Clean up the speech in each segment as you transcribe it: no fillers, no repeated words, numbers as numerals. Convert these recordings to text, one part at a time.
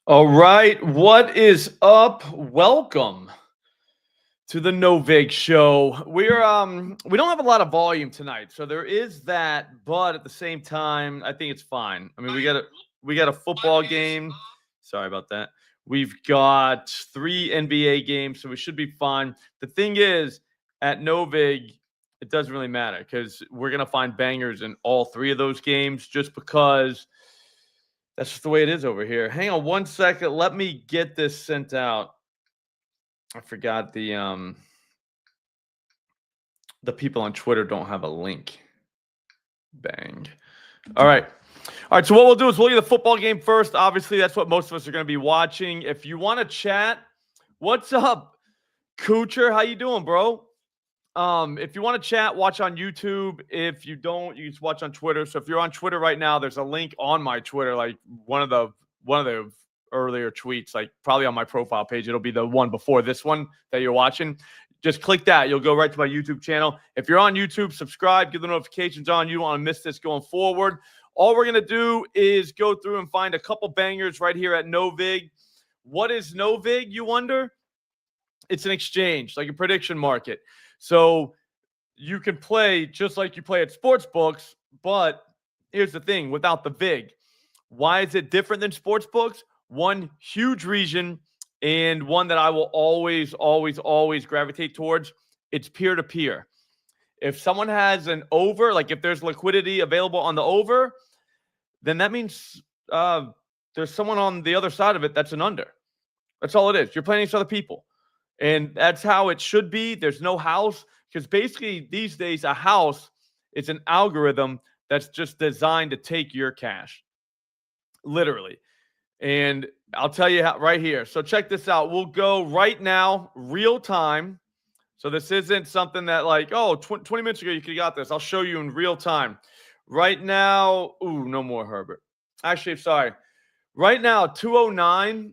All right, what is up? Welcome to the Novig Show. We don't have a lot of volume tonight, so there is that, but at the same time, I think it's fine. I mean, we got a football game. Sorry about that. We've got 3 NBA games, so we should be fine. The thing is, at Novig, it doesn't really matter because we're gonna find bangers in all three of those games just because that's just the way it is over here. Hang on one second. Let me get this sent out. I forgot the people on Twitter don't have a link. Bang. All right. All right. So what we'll do is we'll get the football game first. Obviously, that's what most of us are going to be watching. If you want to chat, what's up, Coocher? How you doing, bro? If you want to chat, watch on YouTube. If you don't, you just watch on Twitter. So if you're on Twitter right now, there's a link on my Twitter, like one of the earlier tweets, like probably on my profile page. It'll be the one before this one that you're watching. Just click that. You'll go right to my YouTube channel. If you're on YouTube, subscribe, give the notifications on. You don't want to miss this going forward. All we're going to do is go through and find a couple bangers right here at Novig. What is Novig, you wonder? It's an exchange, like a prediction market. So you can play just like you play at sports books, but here's the thing, without the VIG. Why is it different than sports books? One huge reason, and one that I will always, always, always gravitate towards, it's peer-to-peer. If someone has an over, like if there's liquidity available on the over, then that means there's someone on the other side of it that's an under. That's all it is. You're playing against other people. And that's how it should be. There's no house because basically these days a house is an algorithm that's just designed to take your cash, literally. And I'll tell you how right here. So check this out. We'll go right now, real time. So this isn't something that like, oh, 20 minutes ago you could have got this. I'll show you in real time. Right now, ooh, no more Herbert. Actually, sorry. Right now, 209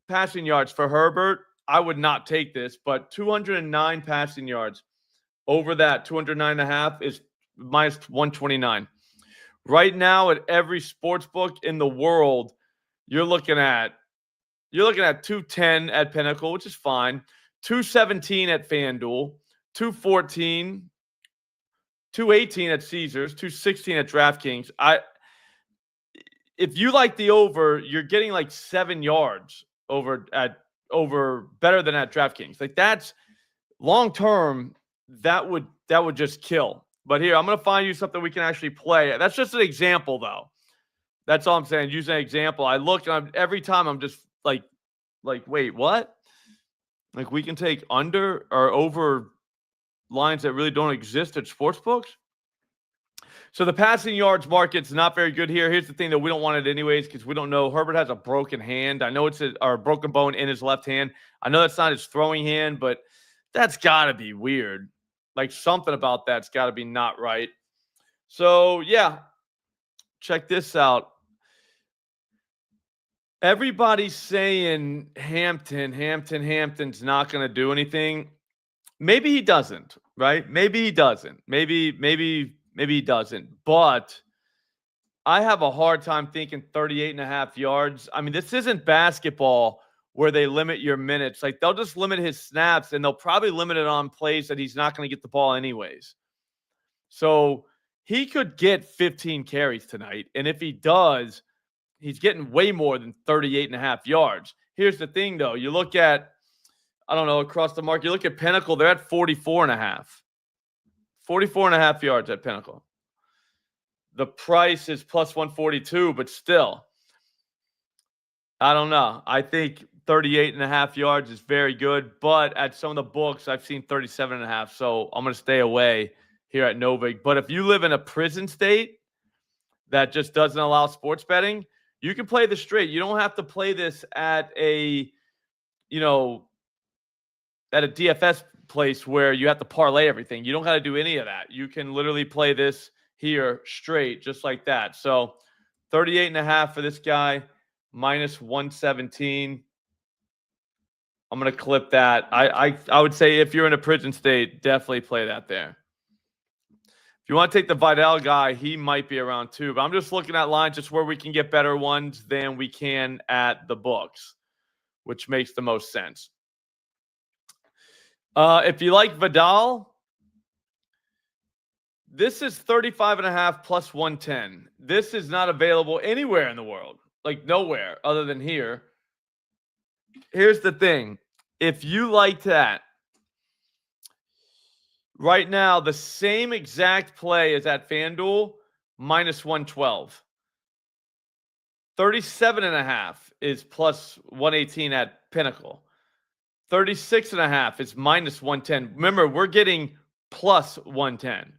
passing yards for Herbert. I would not take this, but 209 passing yards over that 209 and a half is minus 129. Right now, at every sports book in the world, you're looking at 210 at Pinnacle, which is fine. 217 at FanDuel, 214, 218 at Caesars, 216 at DraftKings. If you like the over, you're getting like 7 yards over better than at DraftKings. Like that's long term, that would just kill. But here, I'm gonna find you something we can actually play. That's just an example, though. That's all I'm saying. Use an example. I look, and every time I'm just like, wait, what? Like we can take under or over lines that really don't exist at sports books. So the passing yards market's not very good here. Here's the thing that we don't want it anyways because we don't know. Herbert has a broken hand. I know it's a broken bone in his left hand. I know that's not his throwing hand, but that's got to be weird. Like something about that's got to be not right. So yeah, check this out. Everybody's saying Hampton's not going to do anything. Maybe he doesn't, right? Maybe he doesn't. Maybe he doesn't. But I have a hard time thinking 38 and a half yards. I mean, this isn't basketball where they limit your minutes. Like they'll just limit his snaps and they'll probably limit it on plays that he's not going to get the ball anyways. So he could get 15 carries tonight. And if he does, he's getting way more than 38 and a half yards. Here's the thing, though. You look at, I don't know, across the market, you look at Pinnacle, they're at 44 and a half. 44 and a half yards at Pinnacle. The price is plus 142, but still, I don't know. I think 38 and a half yards is very good, but at some of the books, I've seen 37 and a half, so I'm going to stay away here at Novig. But if you live in a prison state that just doesn't allow sports betting, you can play this straight. You don't have to play this at a DFS place where you have to parlay everything. You don't got to do any of that. You can literally play this here straight, just like that. So 38 and a half for this guy, minus 117. I'm going to clip that. I would say if you're in a prison state, definitely play that there. If If you want to take the Vidal guy, he might be around 2. But I'm just looking at lines just where we can get better ones than we can at the books, which makes the most sense. If you like Vidal, this is 35.5 plus 110. This is not available anywhere in the world, like nowhere other than here. Here's the thing. If you like that, right now, the same exact play is at FanDuel, minus 112. 37.5 is plus 118 at Pinnacle. 36.5 is minus 110. Remember, we're getting plus 110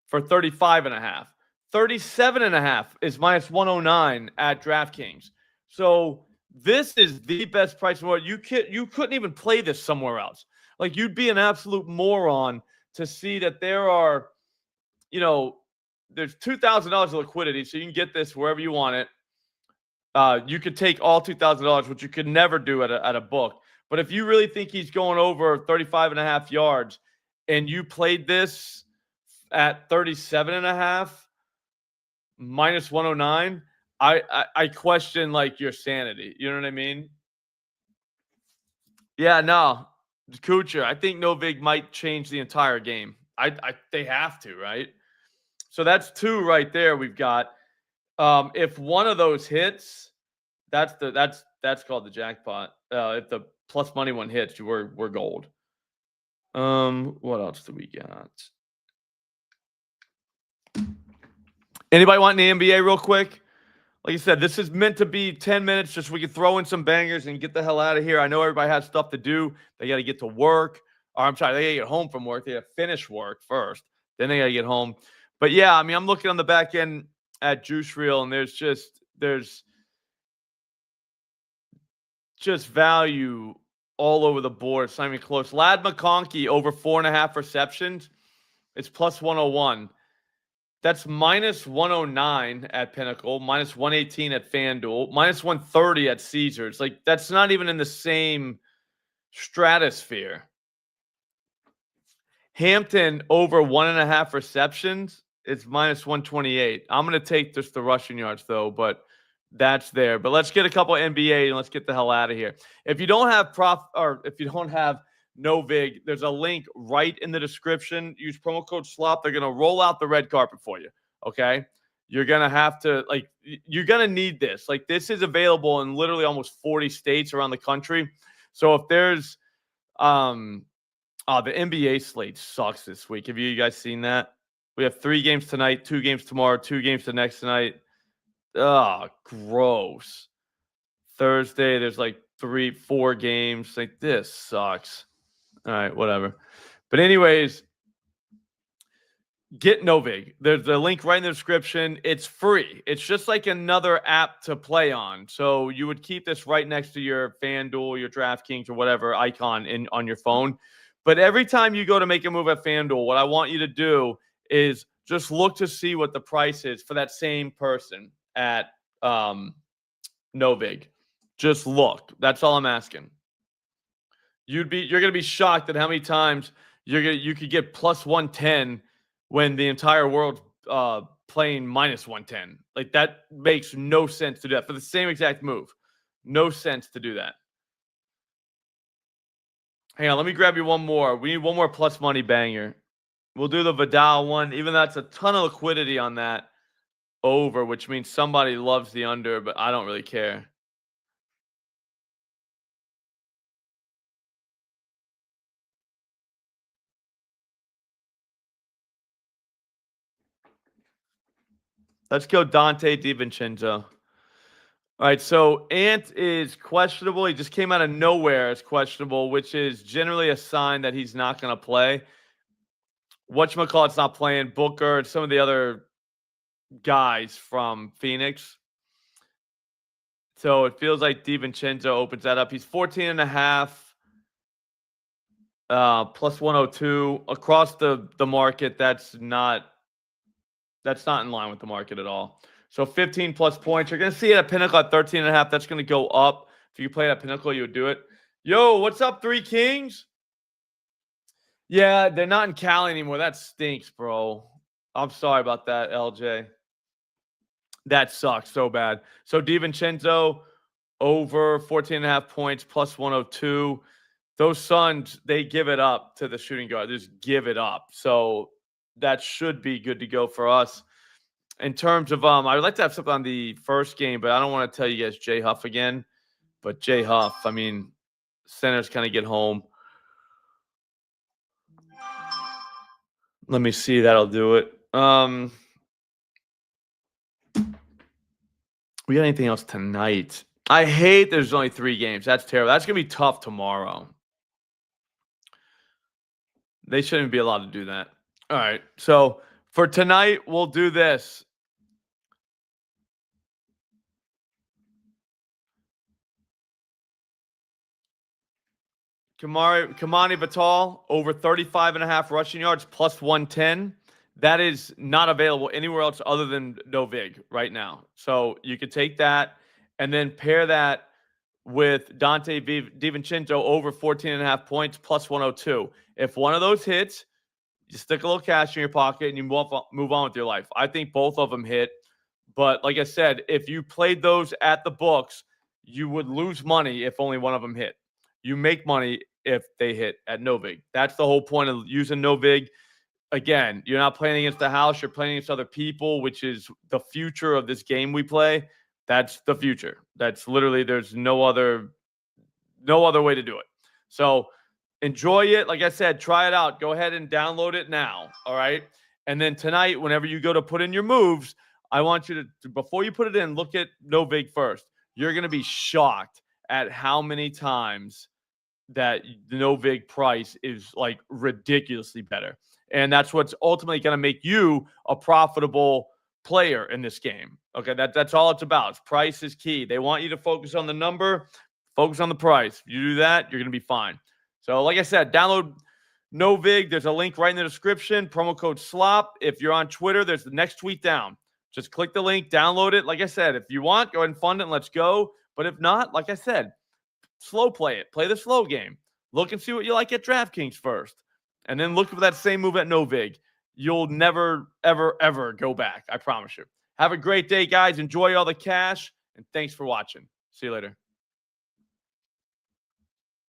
for 35.5. 37.5 is minus 109 at DraftKings. So this is the best price in the world. You couldn't even play this somewhere else. Like, you'd be an absolute moron to see that there are, there's $2,000 of liquidity, so you can get this wherever you want it. You could take all $2,000, which you could never do at a book. But if you really think he's going over 35.5 yards and you played this at 37.5 minus 109, I question like your sanity. You know what I mean? Yeah, no. Kuchar, I think Novig might change the entire game. They have to, right? So that's 2 right there we've got. If one of those hits, that's called the jackpot. If the plus money one hits, we're gold. What else do we got? Anybody want the NBA real quick? Like I said, this is meant to be 10 minutes just so we can throw in some bangers and get the hell out of here. I know everybody has stuff to do. They got to get to work. Or I'm sorry, they got to get home from work. They got to finish work first. Then they got to get home. But yeah, I mean, I'm looking on the back end at Juice Reel, and there's just value all over the board. It's not even close. Ladd McConkey over 4.5 receptions. It's plus 101. That's minus 109 at Pinnacle, minus 118 at FanDuel, minus 130 at Caesars. Like, that's not even in the same stratosphere. Hampton over 1.5 receptions. It's minus 128. I'm going to take just the rushing yards, though, but that's there. But let's get a couple NBA and let's get the hell out of here. If you don't have if you don't have Novig, there's a link right in the description. Use promo code SLOP. They're going to roll out the red carpet for you. Okay. You're going to have to, you're going to need this. Like, this is available in literally almost 40 states around the country. So if there's, the NBA slate sucks this week. Have you guys seen that? We have 3 games tonight, 2 games tomorrow, 2 games the next night. Oh, gross. Thursday, there's like 3-4 games. Like, this sucks. All right, whatever. But anyways, get Novig. There's a link right in the description. It's free. It's just like another app to play on. So you would keep this right next to your FanDuel, your DraftKings, or whatever icon on your phone. But every time you go to make a move at FanDuel, what I want you to do is just look to see what the price is for that same person at Novig. Just look. That's all I'm asking. You're going to be shocked at how many times you could get plus 110 when the entire world's playing minus 110. Like, that makes no sense to do that for the same exact move. No sense to do that. Hang on, let me grab you one more. We need one more plus money banger. We'll do the Vidal one. Even though that's a ton of liquidity on that over, which means somebody loves the under, but I don't really care. Let's go Dante DiVincenzo. All right, so Ant is questionable. He just came out of nowhere as questionable, which is generally a sign that he's not going to play. Whatchamacallit's not playing. Booker and some of the other guys from Phoenix. So it feels like DiVincenzo opens that up. He's 14.5, plus 102 across the market. That's not in line with the market at all. So 15 plus points. You're going to see it at Pinnacle at 13.5. That's going to go up. If you play at Pinnacle, you would do it. Yo, what's up, 3 Kings? Yeah, they're not in Cali anymore. That stinks, bro. I'm sorry about that, LJ. That sucks so bad. So DiVincenzo over 14.5 points plus 102. Those Suns, they give it up to the shooting guard. They just give it up. So that should be good to go for us. In terms of I would like to have something on the first game, but I don't want to tell you guys Jay Huff again. But Jay Huff, I mean, centers kind of get home. Let me see. That'll do it. We got anything else tonight? I hate there's only 3 games. That's terrible. That's going to be tough tomorrow. They shouldn't be allowed to do that. All right. So for tonight, we'll do this. Kamani Vital over 35.5 rushing yards plus 110. That is not available anywhere else other than Novig right now. So you could take that and then pair that with Dante DiVincenzo over 14.5 points plus 102. If one of those hits, you stick a little cash in your pocket and you move on with your life. I think both of them hit. But like I said, if you played those at the books, you would lose money if only one of them hit. You make money if they hit at Novig. That's the whole point of using Novig. Again, you're not playing against the house. You're playing against other people, which is the future of this game we play. That's the future. That's literally, there's no other way to do it. So enjoy it. Like I said, try it out. Go ahead and download it now. All right. And then tonight, whenever you go to put in your moves, I want you to before you put it in, look at Novig first. You're going to be shocked at how many times that the Novig price is like ridiculously better. And that's what's ultimately going to make you a profitable player in this game. Okay, that's all it's about. Price is key. They want you to focus on the number, focus on the price. If you do that, you're going to be fine. So like I said, download Novig. There's a link right in the description. Promo code SLOP. If you're on Twitter, there's the next tweet down. Just click the link, download it. Like I said, if you want, go ahead and fund it and let's go. But if not, like I said, slow play it. Play the slow game. Look and see what you like at DraftKings first. And then look for that same move at Novig. You'll never, ever, ever go back. I promise you. Have a great day, guys. Enjoy all the cash. And thanks for watching. See you later.